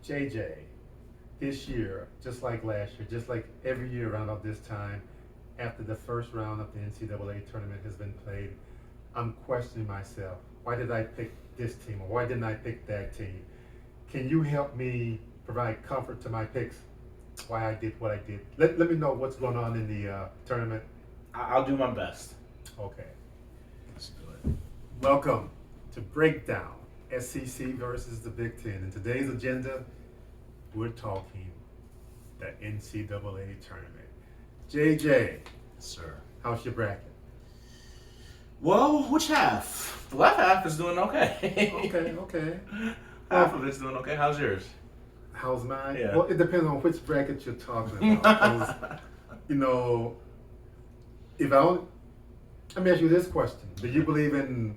JJ, this year, just like last year, just like every year around about this time, after the first round of the NCAA tournament has been played, I'm questioning myself. Why did I pick this team or why didn't I pick that team? Can you help me provide comfort to my picks? Why I did what I did. Let me know what's going on in the tournament. I'll do my best. Okay. Let's do it. Welcome to Breakdown SEC versus the Big Ten. In today's agenda, we're talking the NCAA tournament. JJ, Sir. how's your bracket? Well, which half? The left half is doing okay. Okay. Half of it's doing okay. How's yours? How's mine? Yeah. Well, it depends on which bracket you're talking about. 'Cause, you know, if I don't, let me ask you this question: do you believe in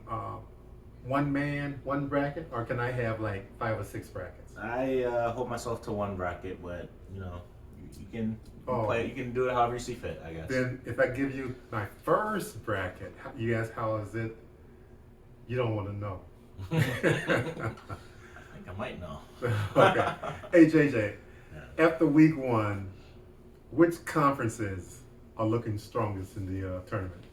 one man, one bracket, or can I have like 5 or 6 brackets? I hold myself to one bracket, but you can Oh. play. You can do it however you see fit, I guess. Then, if I give you my first bracket, you ask how is it? You don't want to know. I think I might know. Okay. Hey JJ, Yeah. after week 1, which conferences are looking strongest in the tournament?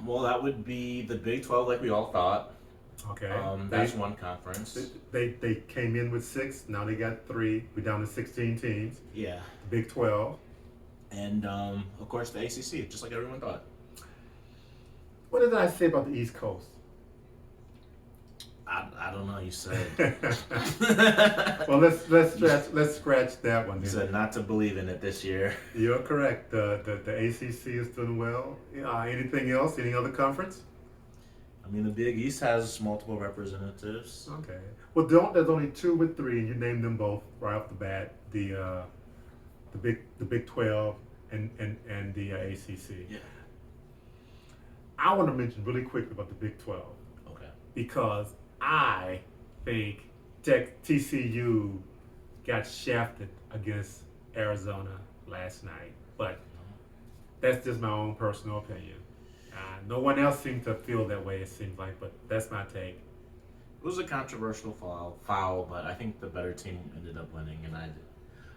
Well, that would be the Big 12, like we all thought. Okay. That's one conference. They came in with 6. Now they got 3. We're down to 16 teams. Yeah. Big 12. And of course the ACC, just like everyone thought. What did I say about the East Coast? I don't know. You said Well, let's scratch that one. you Then. said not to believe in it this year. You're correct. The ACC is doing well. Anything else? Any other conference? I mean, the Big East has multiple representatives. Okay. Well, there's only 2 with 3, and you named them both right off the bat. The Big 12 and the ACC. Yeah. I want to mention really quickly about the Big 12 Okay. because I think TCU got shafted against Arizona last night, but that's just my own personal opinion. No one else seemed to feel that way, it seems like, but that's my take. It was a controversial foul, but I think the better team ended up winning, and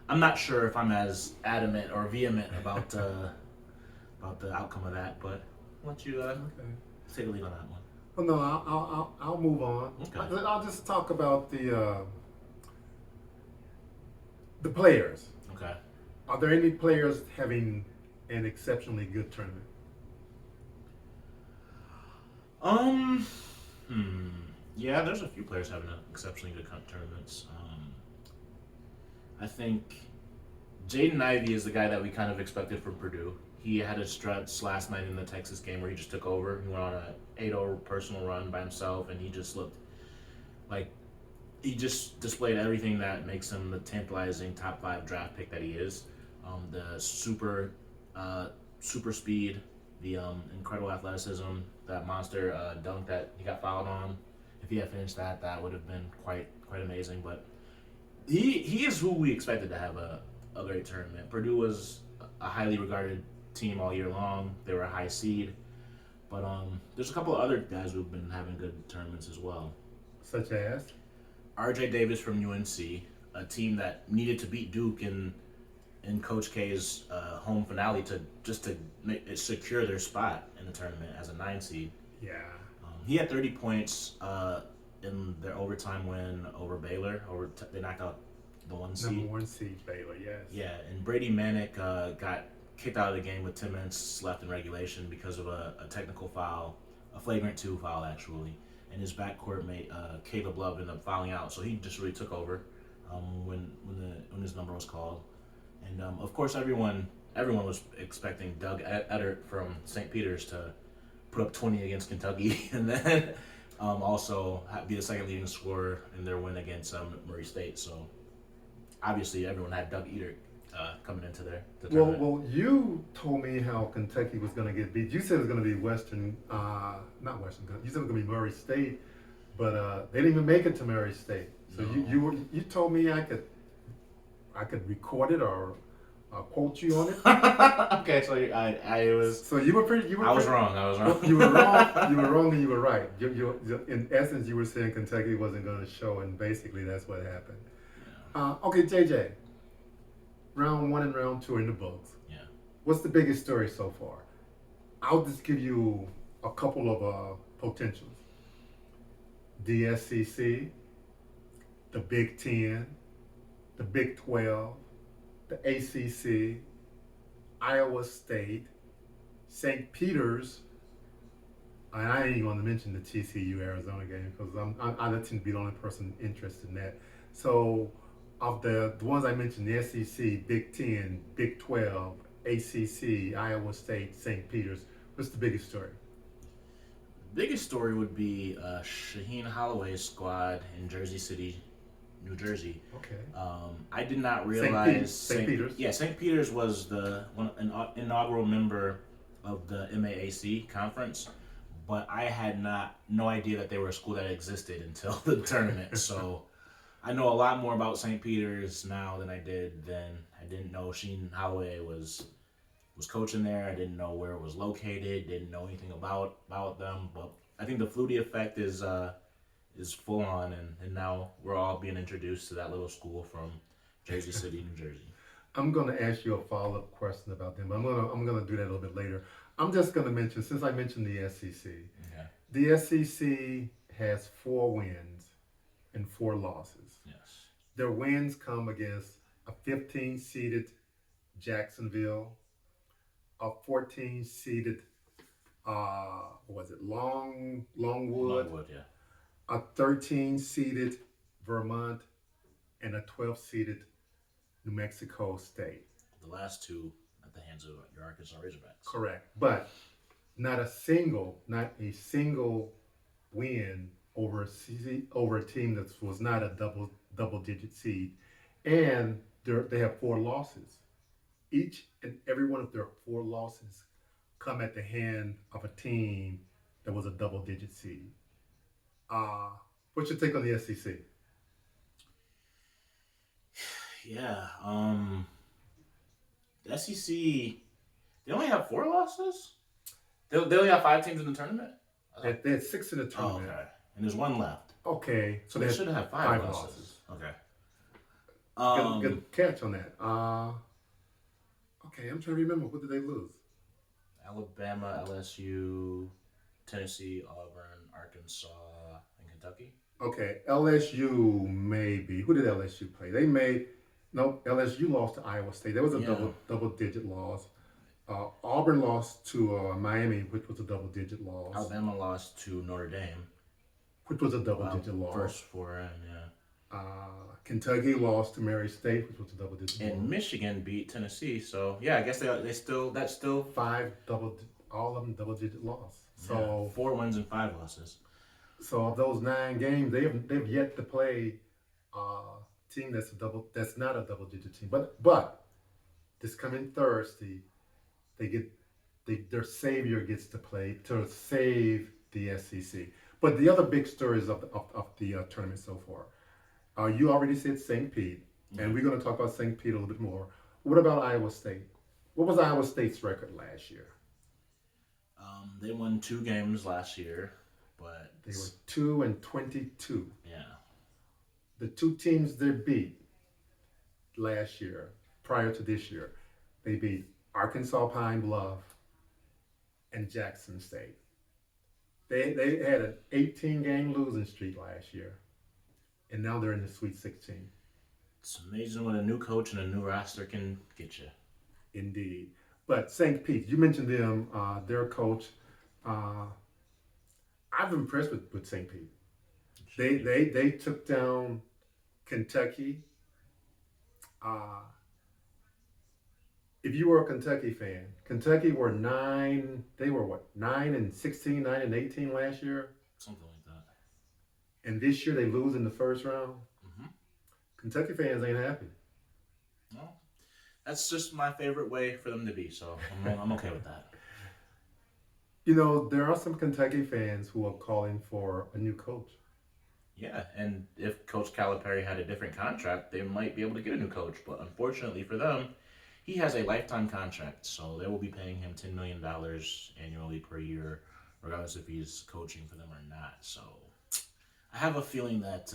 I'm not sure if I'm as adamant or vehement about the outcome of that, but I'll let you take a lead on that one. Well, no, I'll move on. Okay. I'll just talk about the players. Okay. Are there any players having an exceptionally good tournament? Yeah, there's a few players having exceptionally good tournaments. I think Jaden Ivey is the guy that we kind of expected from Purdue. He had a stretch last night in the Texas game where he just took over. He went on a 8-0 personal run by himself, and he just looked like he just displayed everything that makes him the tantalizing top 5 draft pick that he is. The super speed, the incredible athleticism, that monster dunk that he got fouled on. If he had finished that would have been quite amazing. But he is who we expected to have a great tournament. Purdue was a highly regarded team all year long. They were a high seed. But there's a couple of other guys who've been having good tournaments as well. Such as? RJ Davis from UNC, a team that needed to beat Duke in Coach K's home finale to secure their spot in the tournament as a 9 seed. Yeah. He had 30 points in their overtime win over Baylor. They knocked out the 1 seed. Number 1 seed Baylor, yes. Yeah, and Brady Manick got kicked out of the game with 10 minutes left in regulation because of a technical foul, a flagrant 2 foul actually. And his backcourt mate Caleb Love ended up fouling out, so he just really took over when his number was called. And of course, everyone was expecting Doug Eddert from St. Peter's to put up 20 against Kentucky, and then also be the second leading scorer in their win against Murray State. So obviously, everyone had Doug Eddert coming into the tournament. Well, you told me how Kentucky was going to get beat. You said it was going to be not Western. You said it was going to be Murray State, but they didn't even make it to Murray State. So No. you told me I could record it or quote you on it. Okay, so I was. So you were pretty. I was wrong. You were wrong. You were wrong, and you were right. In essence, you were saying Kentucky wasn't going to show, and basically that's what happened. Okay, JJ. Round one and round two in the books. Yeah. What's the biggest story so far? I'll just give you a couple of potentials. The SEC, the Big Ten, the Big 12, the ACC, Iowa State, St. Peter's, and I ain't even going to mention the TCU Arizona game because I tend to be the only person interested in that. So, of the ones I mentioned, the SEC, Big Ten, Big 12, ACC, Iowa State, St. Peter's, what's the biggest story? Biggest story would be Shaheen Holloway's squad in Jersey City, New Jersey. Okay. I did not realize St. Peter's. Yeah, St. Peter's was an inaugural member of the MAAC conference, but I had no idea that they were a school that existed until the tournament. So I know a lot more about St. Peter's now than I did then. I didn't know Sheen Holloway was coaching there. I didn't know where it was located. Didn't know anything about them. But I think the Flutie effect is full on, and now we're all being introduced to that little school from Jersey City, New Jersey. I'm going to ask you a follow-up question about them. I'm gonna do that a little bit later. I'm just going to mention, since I mentioned the SEC, Okay. the SEC has 4 wins and 4 losses. Yes. Their wins come against a 15-seeded Jacksonville, a 14-seeded what was it, Longwood, Yeah. a 13-seeded Vermont, and a 12-seeded New Mexico State. The last two at the hands of your Arkansas Razorbacks. Correct, but not a single win over a team that was not a double digit seed, and they have 4 losses. Each and every one of their 4 losses come at the hand of a team that was a double digit seed. What's your take on the SEC? Yeah. The SEC, they only have 4 losses? They only have 5 teams in the tournament? They had 6 in the Oh, tournament. okay. And there's 1 left. Okay, So they should have 5 5 losses. Okay. Good catch on that. Okay, I'm trying to remember. What did they lose? Alabama, LSU, Tennessee, Auburn, Arkansas, and Kentucky. Okay, LSU maybe. Who did LSU play? LSU lost to Iowa State. That was a double digit loss. Auburn lost to Miami, which was a double digit loss. Alabama lost to Notre Dame, which was a double digit loss. First 4 in, yeah. Kentucky lost to Mary State, which was a double digit loss. And Michigan beat Tennessee, so yeah, I guess that's still 5 all of them double digit loss. So 4 wins and 5 losses. So of those 9 games, they've yet to play a team that's not a double digit team. But this coming Thursday, their savior gets to play to save the SEC. But the other big stories of the tournament so far, you already said St. Pete, and we're going to talk about St. Pete a little bit more. What about Iowa State? What was Iowa State's record last year? They won 2 games last year, but they were 2-22. Yeah. The 2 teams they beat last year, prior to this year, they beat Arkansas Pine Bluff and Jackson State. They had an 18-game losing streak last year, and now they're in the Sweet 16. It's amazing what a new coach and a new roster can get you. Indeed. But St. Pete, you mentioned them, their coach. I'm impressed with St. Pete. They took down Kentucky. If you were a Kentucky fan, Kentucky were 9. They were what, 9-16, 9-18 last year, something like that. And this year they lose in the first round. Mm-hmm. Kentucky fans ain't happy. No, that's just my favorite way for them to be. So I'm okay with that. You know, there are some Kentucky fans who are calling for a new coach. Yeah, and if Coach Calipari had a different contract, they might be able to get a new coach. But unfortunately for them, he has a lifetime contract, so they will be paying him $10 million annually per year, regardless if he's coaching for them or not. So I have a feeling that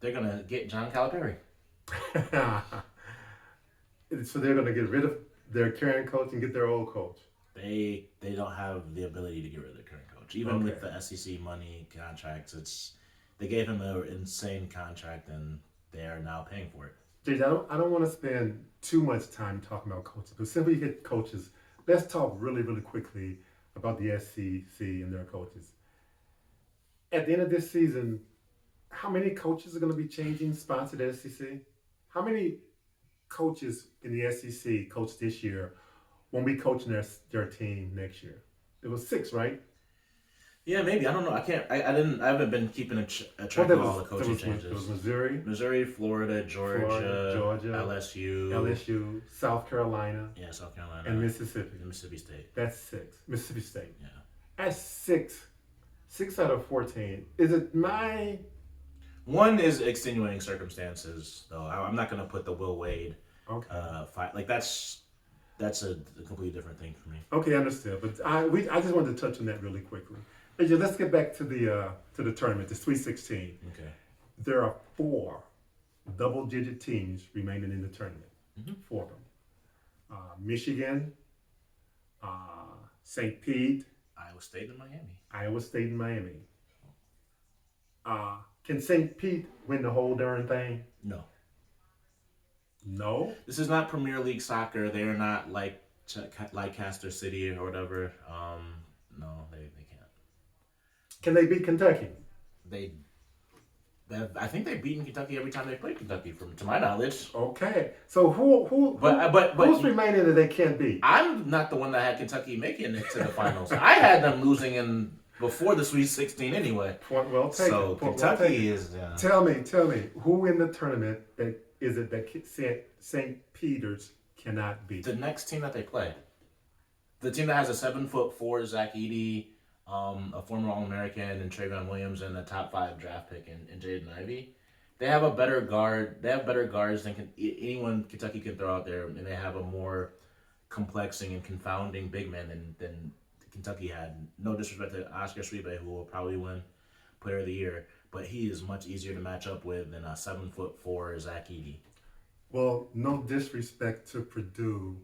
they're going to get John Calipari. So they're going to get rid of their current coach and get their old coach. They don't have the ability to get rid of their current coach. Even Okay. with the SEC money contracts, they gave him an insane contract and they are now paying for it. JJ, I don't want to spend too much time talking about coaches, but simply hit coaches. Let's talk really, really quickly about the SEC and their coaches. At the end of this season, how many coaches are going to be changing spots at the SEC? How many coaches in the SEC coach this year won't be coaching their team next year? It was 6, right? Yeah, maybe. I don't know. I can't. I haven't been keeping a track Well, of all the coaching changes. It was Missouri, Florida, Georgia, LSU, South Carolina, yeah, South Carolina, and Mississippi. and Mississippi State. That's 6. Mississippi State. Yeah. That's 6. 6 out of 14. Is it my? One is extenuating circumstances, though. I'm not going to put the Will Wade fight. Like that's a completely different thing for me. Okay, understood. But I just wanted to touch on that really quickly. AJ, let's get back to the tournament, the Sweet 16. Okay. There are 4 double-digit teams remaining in the tournament. Mm-hmm. 4 of them. Michigan, St. Pete, Iowa State and Miami. Can St. Pete win the whole darn thing? No. No? This is not Premier League soccer. They are not like Lancaster City or whatever. No, they can't. Can they beat Kentucky? I think they've beaten Kentucky every time they played Kentucky, to my knowledge. Okay. So who's remaining that they can't beat? I'm not the one that had Kentucky making it to the finals. I had them losing before the Sweet 16 anyway. Point well taken. So Kentucky is. Tell me, who in the tournament that St. Peter's cannot beat? The next team that they play. The team that has a 7'4" Zach Edey, a former All-American, and Travion Williams, and a top 5 draft pick in Jaden Ivey. They have a better guard. They have better guards than anyone Kentucky can throw out there, and they have a more complexing and confounding big man than Kentucky had. No disrespect to Oscar Schwebe, who will probably win Player of the Year, but he is much easier to match up with than a 7'4" Zach Edey. Well, no disrespect to Purdue,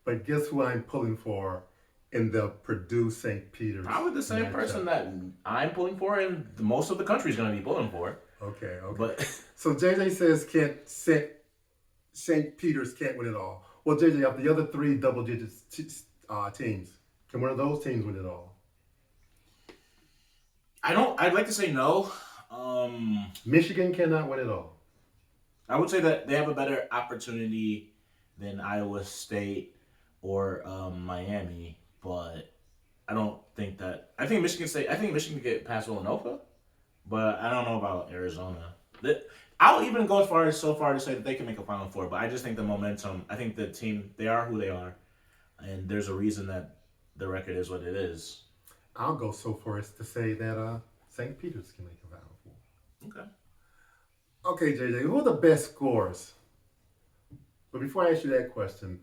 but guess who I'm pulling for in the Purdue St. Peter's? Probably the same person that I'm pulling for, and most of the country is going to be pulling for. Okay. But so JJ says St. Peter's can't win it all. Well, JJ, of the other 3 double-digit teams, can one of those teams win it all? I'd like to say no. Michigan cannot win it all. I would say that they have a better opportunity than Iowa State or Miami, but I don't think that. I think Michigan can get past Villanova, but I don't know about Arizona. I'll even go so far to say that they can make a Final Four, but I just think the momentum. I think the team, they are who they are, and there's a reason that the record is what it is. I'll go so far as to say that St. Peter's can make a Final Four. Okay. Okay, JJ, who are the best scorers? But before I ask you that question,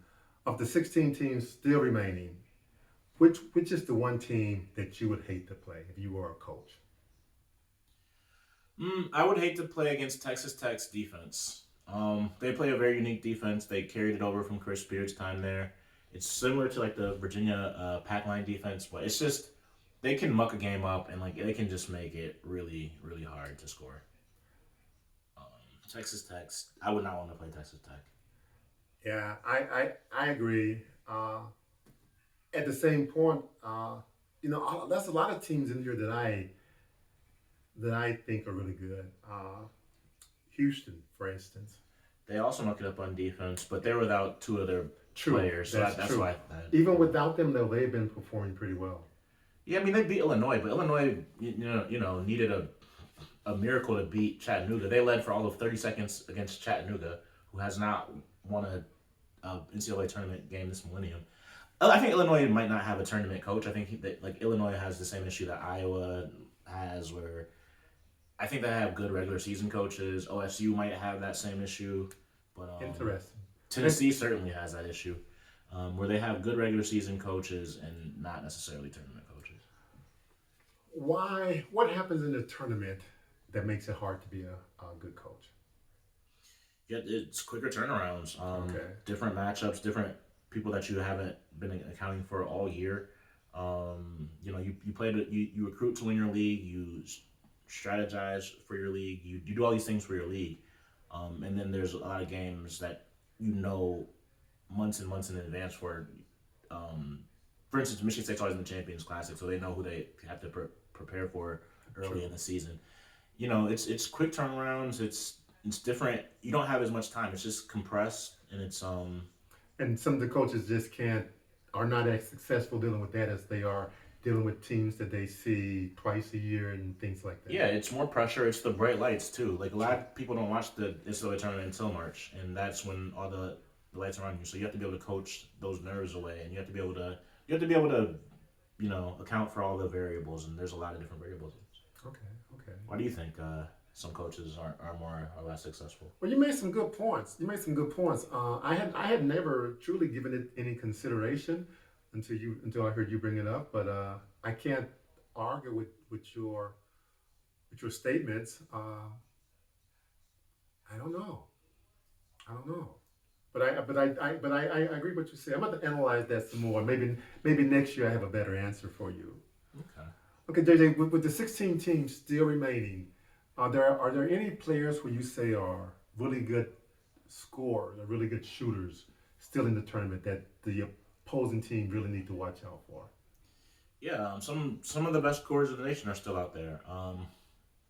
of the 16 teams still remaining, which is the one team that you would hate to play if you were a coach? I would hate to play against Texas Tech's defense. They play a very unique defense. They carried it over from Chris Beard's time there. It's similar to like the Virginia pack line defense, but it's just they can muck a game up and like they can just make it really, really hard to score. Texas Tech, I would not want to play Texas Tech. Yeah, I agree. At the same point, there's a lot of teams in here that I think are really good. Houston, for instance. They also knock it up on defense, but they're without 2 of their players, so that's true. why. Even without them, though, they've been performing pretty well. Yeah, I mean they beat Illinois, but Illinois, needed a miracle to beat Chattanooga. They led for all of 30 seconds against Chattanooga, who has not won a NCAA tournament game this millennium. I think Illinois might not have a tournament coach. I think Illinois has the same issue that Iowa has, where I think they have good regular season coaches. OSU might have that same issue, but Interesting. Tennessee certainly has that issue, where they have good regular season coaches and not necessarily tournament coaches. What happens in the tournament that makes it hard to be a good coach? Yeah, it's quicker turnarounds. Okay. Different matchups, different people that you haven't been accounting for all year. You play to, you recruit to win your league. You strategize for your league. You do all these things for your league. And then there's a lot of games that you know months and months in advance for. Um, for instance, Michigan State's always in the Champions Classic, so they know who they have to prepare for early True. in the season. It's quick turnarounds. It's different. You don't have as much time. It's just compressed, and it's. And some of the coaches just are not as successful dealing with that as they are dealing with teams that they see twice a year and things like that. Yeah, it's more pressure. It's the bright lights too. Like a lot True. of people don't watch the NCAA tournament until March, and that's when all the lights are on you. So you have to be able to coach those nerves away, and you have to be able to account for all the variables. And there's a lot of different variables. Okay. Okay. Why do you think some coaches are more or less successful? Well, you made some good points. I had never truly given it any consideration until I heard you bring it up. But I can't argue with your statements. I don't know. I don't know. But I agree with what you say. I'm about to analyze that some more. Maybe next year I have a better answer for you. Okay. Okay, JJ, with the 16 teams still remaining, are there any players who you say are really good scorers or really good shooters still in the tournament that the opposing team really need to watch out for? Yeah, some of the best scorers in the nation are still out there.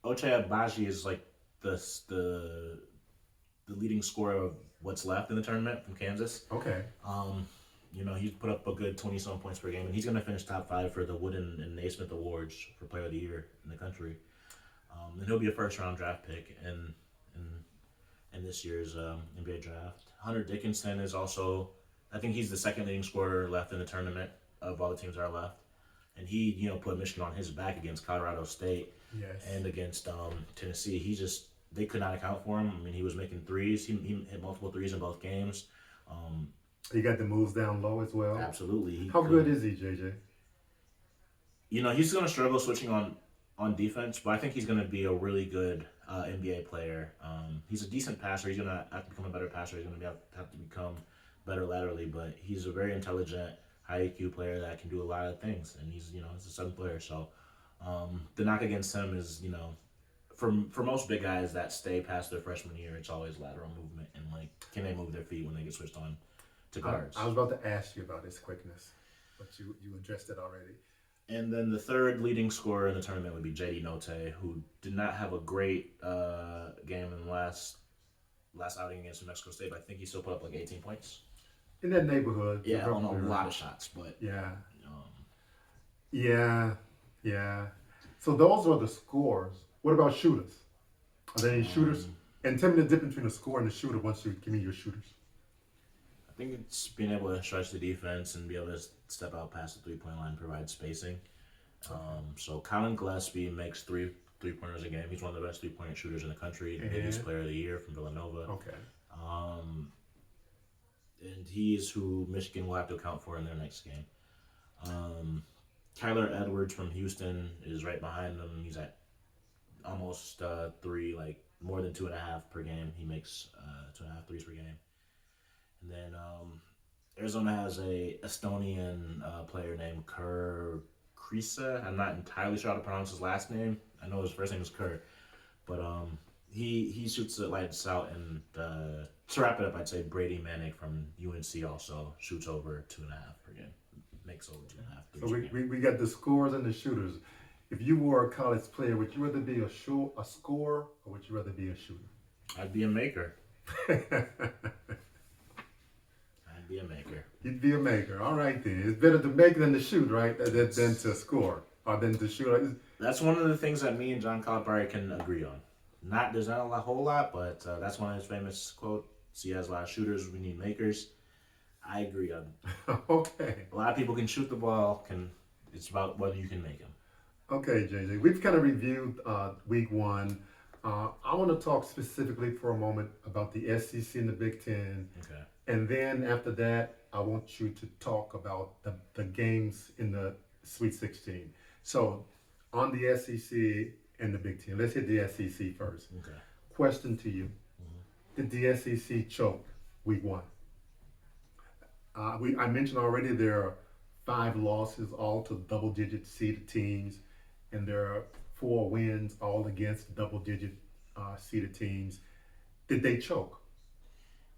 Ochai Agbaji is like the the the leading scorer of what's left in the tournament from Kansas. Okay. He's put up a good 20 some points per game, and he's going to finish top five for the Wooden and Naismith Awards for Player of the Year in the country. And he'll be a first round draft pick in this year's NBA draft. Hunter Dickinson is also, I think he's the second leading scorer left in the tournament of all the teams that are left. And he, put Michigan on his back against Colorado State Yes. and against Tennessee. They could not account for him. I mean, he was making threes. He hit multiple threes in both games. Um, He got the moves down low as well. Absolutely. How good is he, JJ? He's going to struggle switching on defense, but I think he's going to be a really good NBA player. He's a decent passer. He's going to have to become a better passer. He's going to have to become better laterally, but he's a very intelligent, high IQ player that can do a lot of things, and he's a seventh player. So the knock against him is, for most big guys that stay past their freshman year, it's always lateral movement and can they move their feet when they get switched on to guards. I was about to ask you about his quickness, but you addressed it already. And then the third leading scorer in the tournament would be JD Note, who did not have a great game in the last outing against New Mexico State, but I think he still put up 18 points. In that neighborhood. Yeah, on a lot of shots, but yeah. So those are the scores. What about shooters? Are there any shooters? And tell me the difference between a scorer and a shooter once you give me your shooters. I think it's being able to stretch the defense and be able to step out past the three-point line, provide spacing. So Colin Gillespie makes three-pointers a game. He's one of the best three-point shooters in the country. The biggest player of the year from Villanova. Okay. And he's who Michigan will have to account for in their next game. Kyler Edwards from Houston is right behind him. He's at almost three, more than 2.5 per game. He makes 2.5 threes per game. And then Arizona has a Estonian player named Kerr Krisa. I'm not entirely sure how to pronounce his last name. I know his first name is Kerr. But he shoots the lights out. And to wrap it up, I'd say Brady Manick from UNC also shoots over 2.5 per game. Makes over 2.5 threes So we got the scorers and the shooters. If you were a college player, would you rather be a scorer or would you rather be a shooter? I'd be a maker. Be a maker. You'd be a maker. All right, then. It's better to make than to shoot, right? Than to score or than to shoot. That's one of the things that me and John Calipari can agree on. There's not a whole lot, but that's one of his famous quotes. He has a lot of shooters. We need makers. I agree on. Okay. A lot of people can shoot the ball. It's about whether you can make them. Okay, JJ. We've kind of reviewed week one. I want to talk specifically for a moment about the SEC and the Big Ten. Okay. And then after that, I want you to talk about the games in the Sweet 16. So on the SEC and the Big Ten, let's hit the SEC first. Okay. Question to you. did the SEC choke week one? I mentioned already there are 5 losses, all to double-digit seeded teams, and there are 4 wins, all against double-digit seeded teams. Did they choke?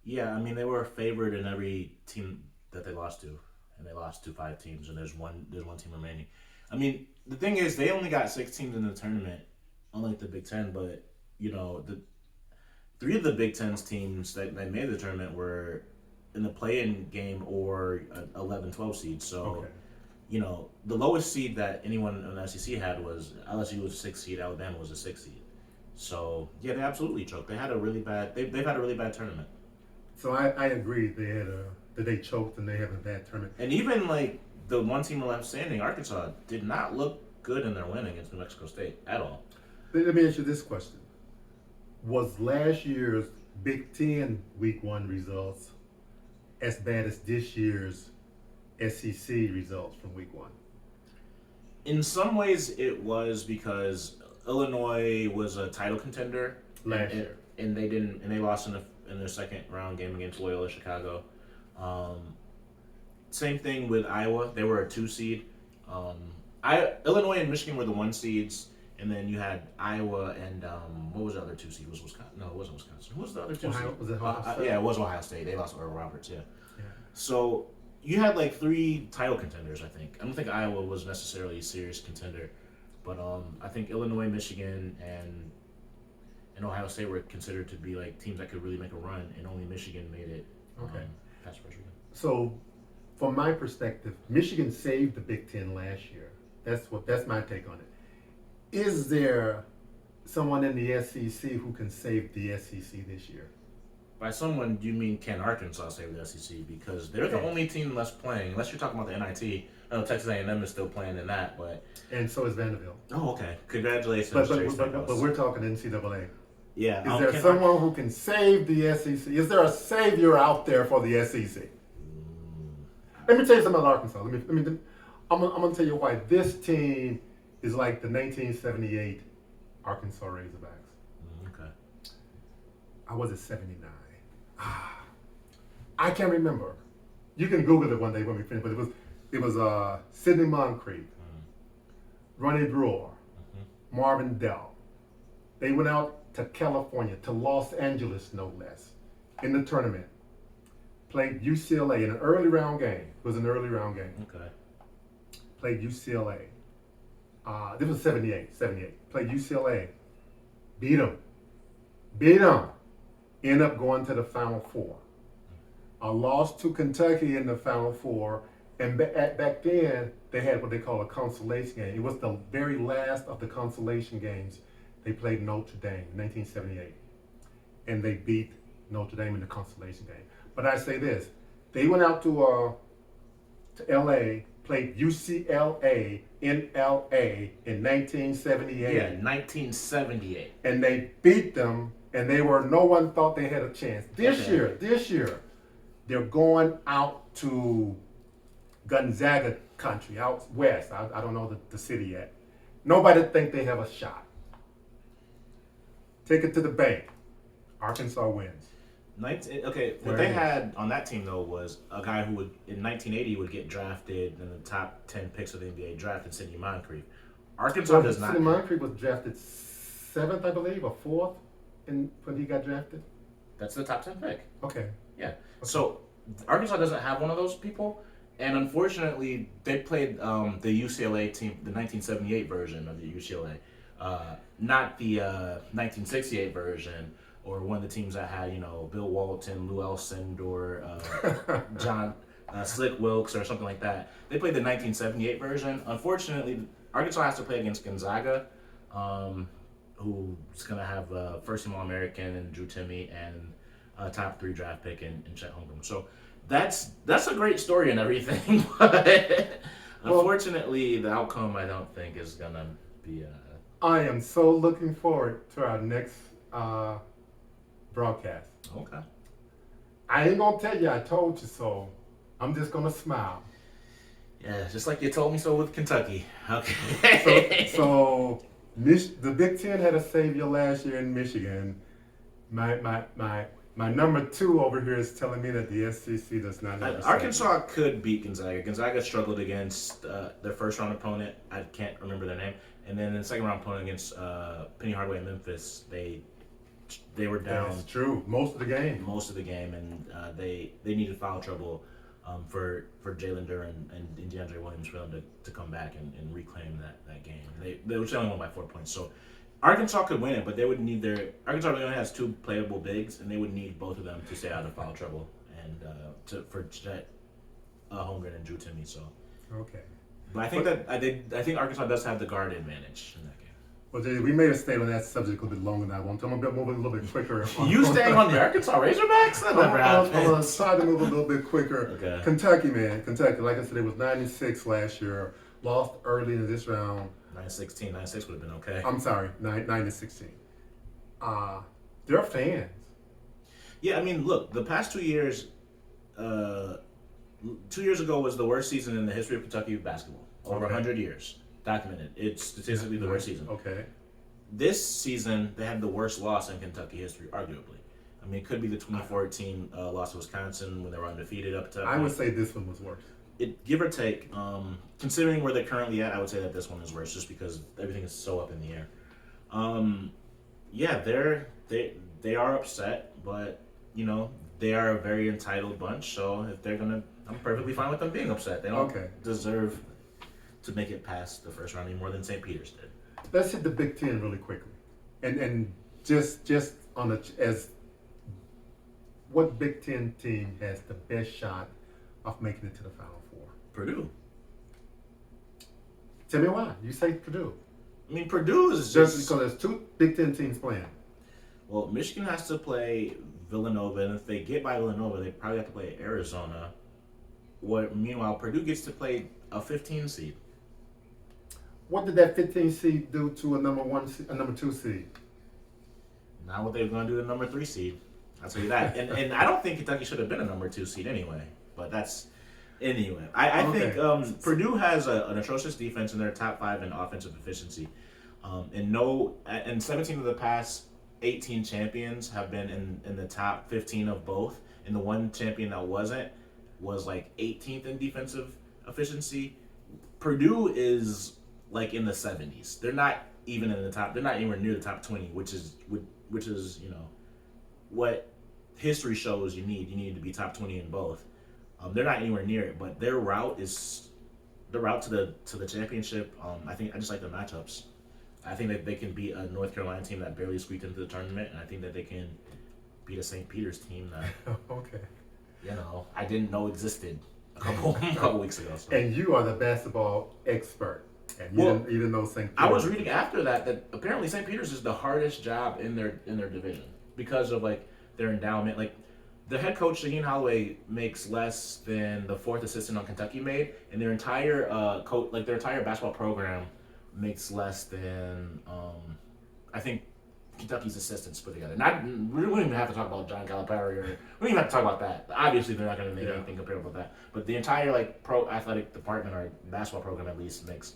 Yeah, I mean they were favored in every team that they lost to, and they lost to 5 teams, and there's one team remaining. I mean the thing is they only got 6 teams in the tournament, unlike the Big Ten. But the 3 of the Big Ten's teams that made the tournament were in the play-in game or 11, 12 seeds. So Okay. The lowest seed that anyone in the SEC had was LSU was a 6 seed, Alabama was a 6 seed. So yeah, they absolutely choked. They had a really bad. They've had a really bad tournament. So I agree that they choked and they have a bad tournament. And even like the one team left standing, Arkansas, did not look good in their win against New Mexico State at all. Let me ask you this question: was last year's Big Ten Week One results as bad as this year's SEC results from Week One? In some ways, it was because Illinois was a title contender Last year. and they lost in their second round game against Loyola Chicago. Same thing with Iowa; they were a 2 seed. Illinois and Michigan were the 1 seeds, and then you had Iowa and what was the other 2 seed? Was Wisconsin? No, it wasn't Wisconsin. Who was the other 2 Ohio, seed? was it Ohio State? Yeah, it was Ohio State. They lost Earl Roberts. Yeah. Yeah. So you had like 3 title contenders. I think. I don't think Iowa was necessarily a serious contender, but I think Illinois, Michigan, and Ohio State were considered to be like teams that could really make a run, and only Michigan made it. Okay. Past first round. So, from my perspective, Michigan saved the Big Ten last year. That's my take on it. Is there someone in the SEC who can save the SEC this year? By someone, you mean can Arkansas save the SEC? Because they're the only team less playing, unless you're talking about the NIT. I know Texas A&M is still playing in that, but And so is Vanderbilt. oh, okay. Congratulations, But Chase Staples. we're talking NCAA. Yeah. Is there someone who can save the SEC? Is there a savior out there for the SEC? Let me tell you something about Arkansas. I'm gonna tell you why this team is like the 1978 Arkansas Razorbacks. Okay. I was at 79. I can't remember. You can Google it one day when we finish. But it was Sidney Moncrief, Ronnie Brewer, Marvin Dell. They went out to California, to Los Angeles, no less, in the tournament. Played UCLA in an early round game. It was an early round game. Okay. Played UCLA. This was 78. Played UCLA. Beat them. End up going to the Final Four. Lost to Kentucky in the Final Four. And back then, they had what they call a consolation game. It was the very last of the consolation games. They played Notre Dame in 1978. And they beat Notre Dame in the consolation game. But I say this, they went out to LA, played UCLA in LA in 1978. Yeah, 1978. And they beat them, and no one thought they had a chance. This year, they're going out to Gonzaga country, out west. I don't know the city yet. Nobody think they have a shot. Take it to the bank. Arkansas wins. What they had on that team though was a guy who would in 1980 would get drafted in the top 10 picks of the NBA draft, and Sidney Moncrief. Arkansas does not. Sidney Moncrief was drafted 7th, I believe, or 4th, when he got drafted. That's the top 10 pick. Okay. Yeah. Okay. So Arkansas doesn't have one of those people, and unfortunately, they played the UCLA team, the 1978 version of the UCLA, not the 1968 version. Or one of the teams that had, Bill Walton, Lou Alcindor, or John Slick Wilkes, or something like that. They played the 1978 version. Unfortunately, Arkansas has to play against Gonzaga, who's going to have a first-team All-American and Drew Timme and a top 3 draft pick in Chet Holmgren. So that's a great story and everything, but unfortunately, the outcome I don't think is going to be. I am so looking forward to our next broadcast. Okay. I ain't gonna tell you I told you so. I'm just gonna smile. Yeah, just like you told me so with Kentucky. Okay. The Big Ten had a savior last year in Michigan. My My number 2 over here is telling me that the SEC does not have a Arkansas could beat Gonzaga. Gonzaga struggled against their first round opponent. I can't remember their name. And then in the second round opponent against Penny Hardaway in Memphis, they were down. That's true. Most of the game. And they needed foul trouble for Jalen Duren and DeAndre Williams for them to come back and reclaim that game. They were only won by 4 points. So Arkansas could win it, but they would need Arkansas only has 2 playable bigs, and they would need both of them to stay out of foul trouble and for Jet Holmgren and Drew Timme. So okay. But I think Arkansas does have the guard advantage in that game. Well, Jay, we may have stayed on that subject a little bit longer than I want to. I'm going to move a little bit quicker. You staying on the Arkansas Razorbacks? That never happened. I'm going to try to move a little bit quicker. Okay. Kentucky, like I said, it was 96 last year. Lost early in this round. 9-16. 9-6 would have been okay. I'm sorry, 9-16. They're fans. Yeah, I mean, look, the past 2 years, 2 years ago was the worst season in the history of Kentucky basketball. Over 100 years. Documented. It's statistically the worst season. Okay. This season, they had the worst loss in Kentucky history, arguably. I mean, it could be the 2014 loss to Wisconsin when they were undefeated up to. I would say this one was worse. Give or take, considering where they're currently at, I would say that this one is worse, just because everything is so up in the air. Yeah, they are upset, but they are a very entitled bunch. So if they're gonna, I'm perfectly fine with them being upset. They don't deserve to make it past the first round any more than St. Peter's did. Let's hit the Big Ten really quickly, and just on as what Big Ten team has the best shot of making it to the Final Four? Purdue. Tell me why. You say Purdue. I mean, Purdue is just because there's 2 Big Ten teams playing. Well, Michigan has to play Villanova, and if they get by Villanova, they probably have to play Arizona. Meanwhile, Purdue gets to play a 15 seed. What did that 15 seed do to a number 2 seed? Not what they were going to do to the number 3 seed. I'll tell you that. and I don't think Kentucky should have been a number 2 seed anyway. But that's anyway. I think Purdue has an atrocious defense in their top 5 in offensive efficiency. And 17 of the past 18 champions have been in the top 15 of both. And the one champion that wasn't was like 18th in defensive efficiency. Purdue is like in the 70s. They're not even in the top. They're not anywhere near the top 20, which is what history shows you need. You need to be top 20 in both. They're not anywhere near it, but their route to the championship. I just like the matchups. I think that they can beat a North Carolina team that barely squeaked into the tournament, and I think that they can beat a St. Peter's team that I didn't know existed a couple weeks ago. So. And you are the basketball expert, and you didn't know St. Peter's. I was reading after that apparently St. Peter's is the hardest job in their division because of like their endowment. Like the head coach Shaheen Holloway makes less than the 4th assistant on Kentucky made, and their entire their entire basketball program makes less than I think Kentucky's assistants put together. We don't even have to talk about John Calipari, or we don't even have to talk about that. Obviously, they're not going to make anything comparable with that. But the entire pro athletic department or basketball program at least makes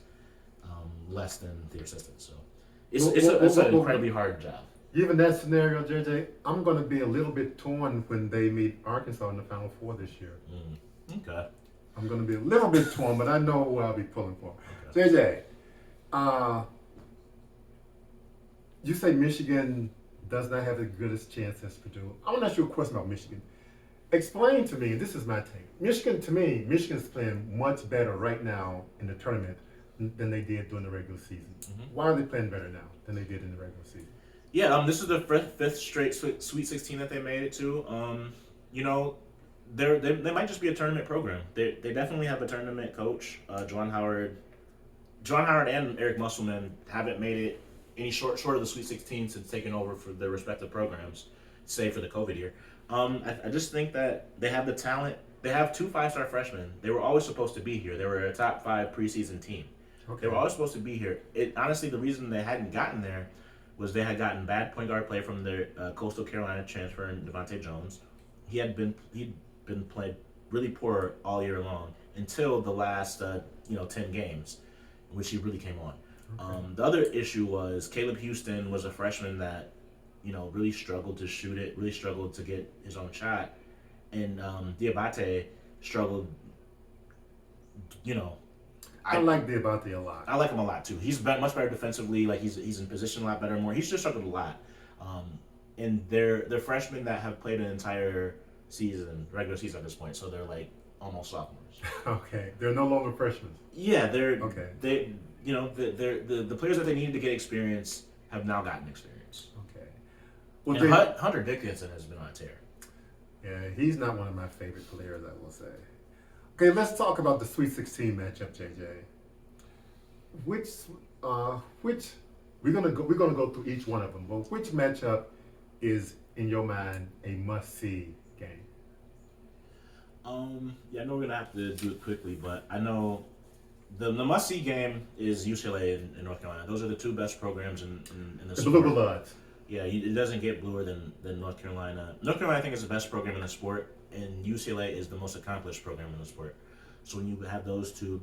less than the assistants. So it's an incredibly hard job. Given that scenario, JJ, I'm going to be a little bit torn when they meet Arkansas in the Final Four this year. Okay. I'm going to be a little bit torn, but I know who I'll be pulling for. Okay. JJ, you say Michigan does not have the greatest chance as Purdue. I want to ask you a question about Michigan. Explain to me, this is my take. Michigan's playing much better right now in the tournament than they did during the regular season. Mm-hmm. Why are they playing better now than they did in the regular season? Yeah, this is the 5th straight Sweet 16 that they made it to. They might just be a tournament program. They definitely have a tournament coach. John Howard and Eric Musselman haven't made it any short of the Sweet 16 since taking over for their respective programs, save for the COVID year. I just think that they have the talent. They have 2 5-star freshmen. They were always supposed to be here. They were a top 5 preseason team. Okay. They were always supposed to be here. Honestly, the reason they hadn't gotten there was they had gotten bad point guard play from their Coastal Carolina transfer in Devontae Jones. He'd been played really poor all year long until the last 10 games, in which he really came on. Okay. The other issue was Caleb Houston was a freshman that really struggled to shoot it, really struggled to get his own shot, and Diabate struggled. You know, I like Diabate a lot. I like him a lot too. He's much better defensively. Like he's in position a lot better. He's just struggled a lot. And they're freshmen that have played an entire regular season at this point, so they're like almost sophomores. Okay, they're no longer freshmen. Yeah, they're okay. The players that they needed to get experience have now gotten experience. Okay. Well, and Hunter Dickinson has been on a tear. Yeah, he's not one of my favorite players, I will say. Okay, let's talk about the Sweet 16 matchup, JJ. Which we're gonna go through each one of them. But which matchup is in your mind a must-see game? Yeah, I know we're gonna have to do it quickly, but I know the must-see game is UCLA and North Carolina. Those are the two best programs in the sport. Blue Bloods. Yeah, it doesn't get bluer than North Carolina. North Carolina, I think, is the best program in the sport, and UCLA is the most accomplished program in the sport. So when you have those two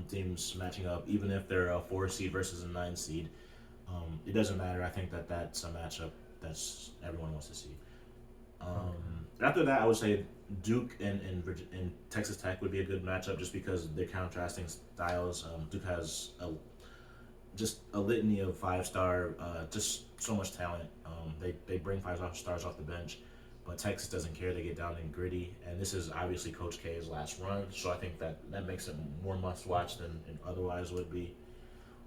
teams matching up, even if they're a 4 seed versus a 9 seed, it doesn't matter. I think that's a matchup that's everyone wants to see. After that, I would say Duke and Texas Tech would be a good matchup just because they're contrasting styles. Duke has just a litany of 5-star, just so much talent. They bring 5 stars off the bench, but Texas doesn't care. They get down and gritty, and this is obviously Coach K's last run, so I think that makes it more must-watch than it otherwise would be.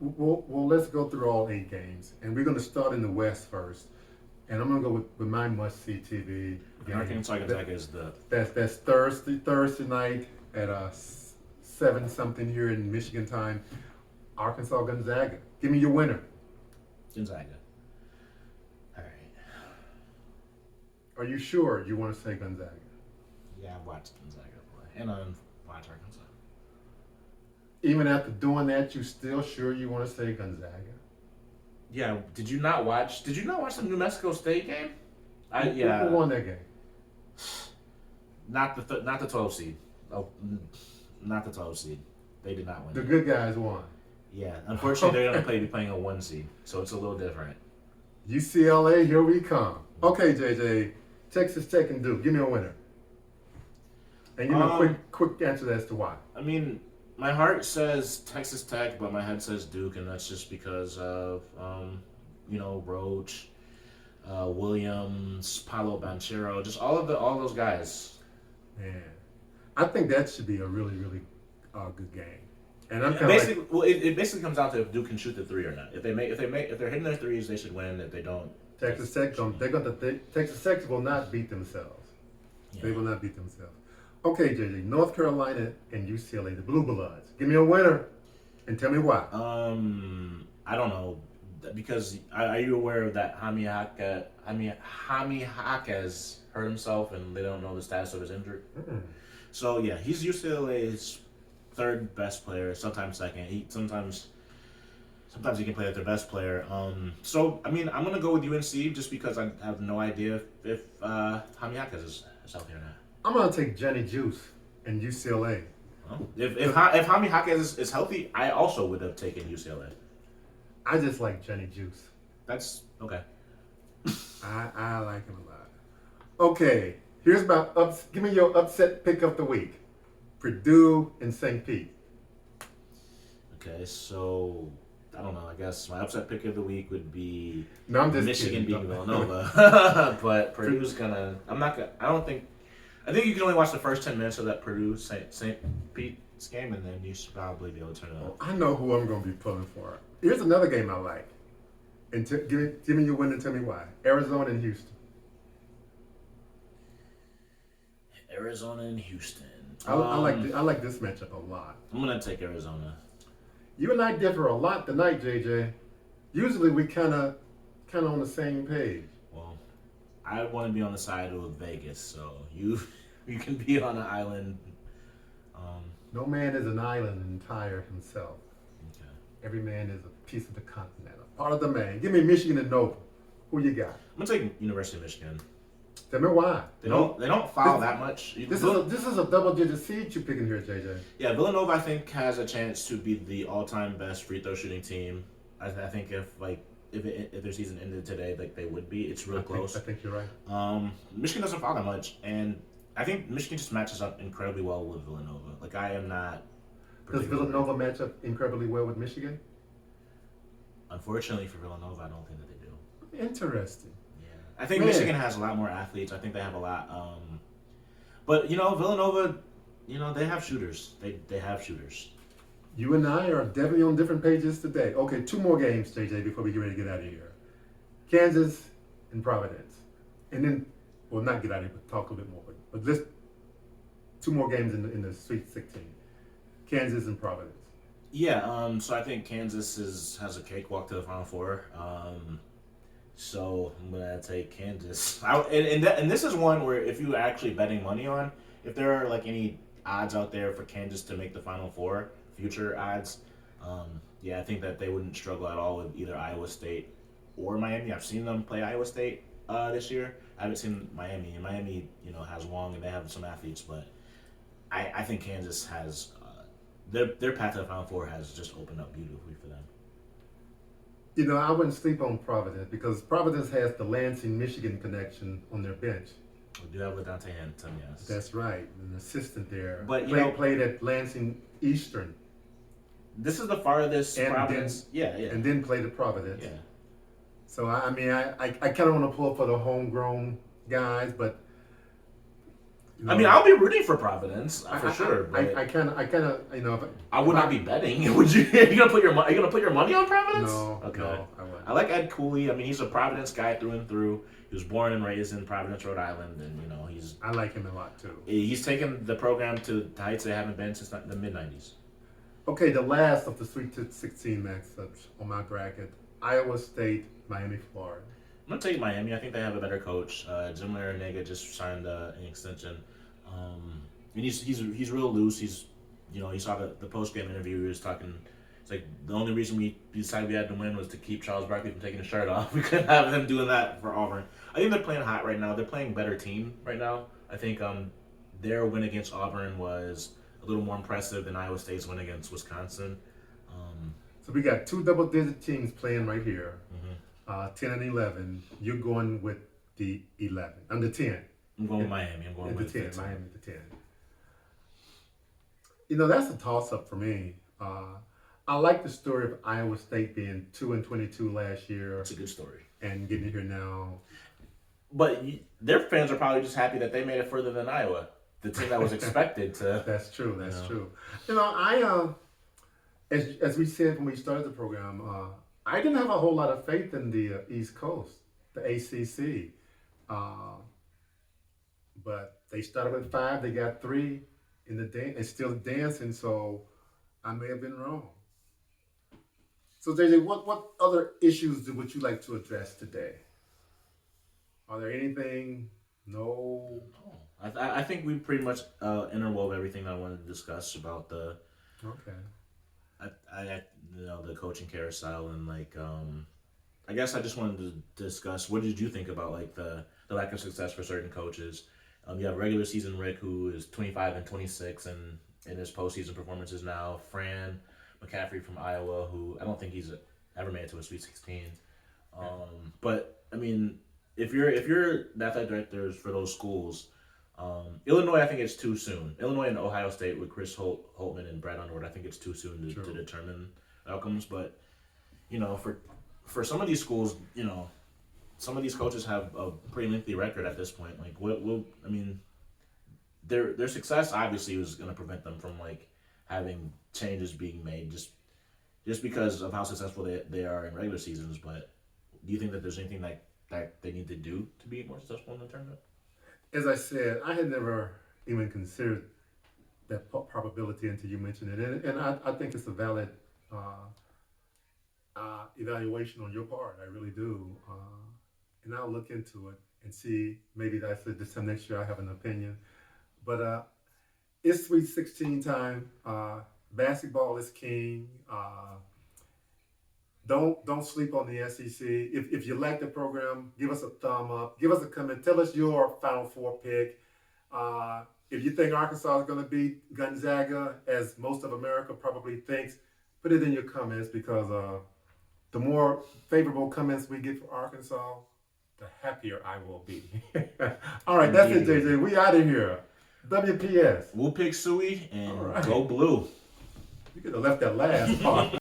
Well, let's go through all 8 games, and we're going to start in the West first. And I'm going to go with my must-see TV game. Arkansas Gonzaga is that's Thursday night at 7-something here in Michigan time. Arkansas Gonzaga. Give me your winner. Gonzaga. All right. Are you sure you want to say Gonzaga? Yeah, I've watched Gonzaga play, and I've watched Arkansas. Even after doing that, you still sure you want to say Gonzaga? Yeah. Did you not watch the New Mexico State game? Who won that game? Not the 12 seed. Oh, not the 12 seed. They did not win. The good guys won. Yeah. Unfortunately, they're going to be playing a 1 seed, so it's a little different. UCLA, here we come. Okay, JJ, Texas Tech and Duke. Give me a winner. And give me a quick answer as to why. I mean, my heart says Texas Tech, but my head says Duke, and that's just because of Roach, Williams, Paolo Banchero, just all those guys. Man, I think that should be a really, really good game. And I'm it basically comes down to if Duke can shoot the 3 or not. If they're hitting their threes, they should win. If they don't, Texas Tech Texas Tech will not beat themselves. Yeah. They will not beat themselves. Okay, JJ, North Carolina and UCLA, the Blue Bloods. Give me a winner and tell me why. I don't know, because are you aware that Jaime Jaquez hurt himself and they don't know the status of his injury? Mm-mm. So yeah, he's UCLA's 3rd best player, sometimes 2nd. Sometimes he can play like their best player. So I mean, I'm gonna go with UNC just because I have no idea if Jaime Jaquez is healthy or not. I'm gonna take Johnny Juice and UCLA. Oh. If Jaime Jaquez is healthy, I also would have taken UCLA. I just like Johnny Juice. That's okay. I like him a lot. Okay, here's about give me your upset pick of the week. Purdue and St. Pete. Okay, so I don't know. I guess my upset pick of the week would be Michigan beating Villanova, but Purdue's gonna. I think you can only watch the first 10 minutes of that Purdue St. Pete's game, and then you should probably be able to turn it up. I know who I'm going to be pulling for. Here's another game I like. And give me your win and tell me why. Arizona and Houston. Arizona and Houston. I like this matchup a lot. I'm going to take Arizona. You and I differ a lot tonight, JJ. Usually we kind of on the same page. Well, I want to be on the side of Vegas, so you can be on an island. No man is an island entire himself. Okay. Every man is a piece of the continent, a part of the man. Give me Michigan and Nova. Who you got? I'm gonna take University of Michigan. Tell me why. They don't foul that much. This is a double-digit seed you're picking here, JJ. Yeah, Villanova I think has a chance to be the all-time best free throw shooting team. I think if if their season ended today, like they would be. It's real close. I think you're right. Michigan doesn't fall that much, and I think Michigan just matches up incredibly well with Villanova. Like I am not. Does Villanova match up incredibly well with Michigan? Unfortunately for Villanova, I don't think that they do. Interesting. Yeah, I think Michigan has a lot more athletes. I think they have a lot. But Villanova, they have shooters. They have shooters. You and I are definitely on different pages today. Okay, 2 more games, JJ, before we get ready to get out of here. Kansas and Providence. And then, well, not get out of here, but talk a bit more. But let's 2 more games in the Sweet 16. Kansas and Providence. Yeah, so I think Kansas has a cakewalk to the Final Four. So I'm gonna take Kansas. And this is one where if you actually betting money on, if there are like any odds out there for Kansas to make the Final Four, future odds, I think that they wouldn't struggle at all with either Iowa State or Miami. I've seen them play Iowa State this year. I haven't seen Miami, and Miami, has Wong and they have some athletes, but I think Kansas has their path to the Final Four has just opened up beautifully for them. I wouldn't sleep on Providence because Providence has the Lansing, Michigan connection on their bench. We do have LaDante Hampton, yes. That's right, an assistant there. But played at Lansing Eastern. This is the farthest Providence. And then played at Providence. Yeah. So I kind of want to pull for the homegrown guys, but I'll be rooting for Providence for sure. But I kind of, I would not be betting. Would you? Are you gonna put your money on Providence? No. Okay. No, I wouldn't. I like Ed Cooley. He's a Providence guy through and through. He was born and raised in Providence, Rhode Island, and I like him a lot too. He's taken the program to heights they haven't been since the mid '90s. Okay, the last of the Sweet 16 matchups on my bracket: Iowa State, Miami, Florida. I'm gonna take Miami. I think they have a better coach. Jim Larrañaga just signed an extension. And he's real loose. You saw the post game interview. He was talking. It's like the only reason we decided we had to win was to keep Charles Barkley from taking his shirt off. We couldn't have them doing that for Auburn. I think they're playing hot right now. They're playing better team right now. I think their win against Auburn was a little more impressive than Iowa State's win against Wisconsin. So we got 2 double-digit teams playing right here, Mm-hmm. 10 and 11. You're going with the 11. I'm the 10. I'm going with Miami. I'm going with the 10. 15. Miami the 10. That's a toss-up for me. I like the story of Iowa State being 2-22 last year. It's a good story. And getting here now. But their fans are probably just happy that they made it further than Iowa, the team that was expected to. That's true. That's true. As we said when we started the program, I didn't have a whole lot of faith in the East Coast, the ACC. But they started with 5, they got 3 in the dance, and still dancing. So I may have been wrong. So JJ, what other issues would you like to address today? Are there anything? No. I think we pretty much interwove everything I wanted to discuss about the. Okay. The coaching carousel and I guess I just wanted to discuss what did you think about the lack of success for certain coaches. You have regular season Rick, who is 25-26 and in his postseason performances now. Fran McCaffrey from Iowa, who I don't think he's ever made it to a Sweet 16. But if you're the athletic directors for those schools, Illinois, I think it's too soon. Illinois and Ohio State with Chris Holtman and Brad Underwood, I think it's too soon to determine outcomes. But for some of these schools, some of these coaches have a pretty lengthy record at this point. Their success obviously was going to prevent them from having changes being made just because of how successful they are in regular seasons. But do you think that there's anything that they need to do to be more successful in the tournament? As I said, I had never even considered that probability until you mentioned it, and I think it's a valid evaluation on your part. I really do, and I'll look into it and see. Maybe that's it. This time next year I have an opinion, but it's Sweet 16 time. Basketball is king. Don't sleep on the SEC. If you like the program, give us a thumb up. Give us a comment. Tell us your Final Four pick. If you think Arkansas is going to beat Gonzaga, as most of America probably thinks, put it in your comments because the more favorable comments we get for Arkansas, the happier I will be. All right, that's it, Indeed. JJ. We out of here. WPS. We'll pick Suey and All right. go blue. You could have left that last part.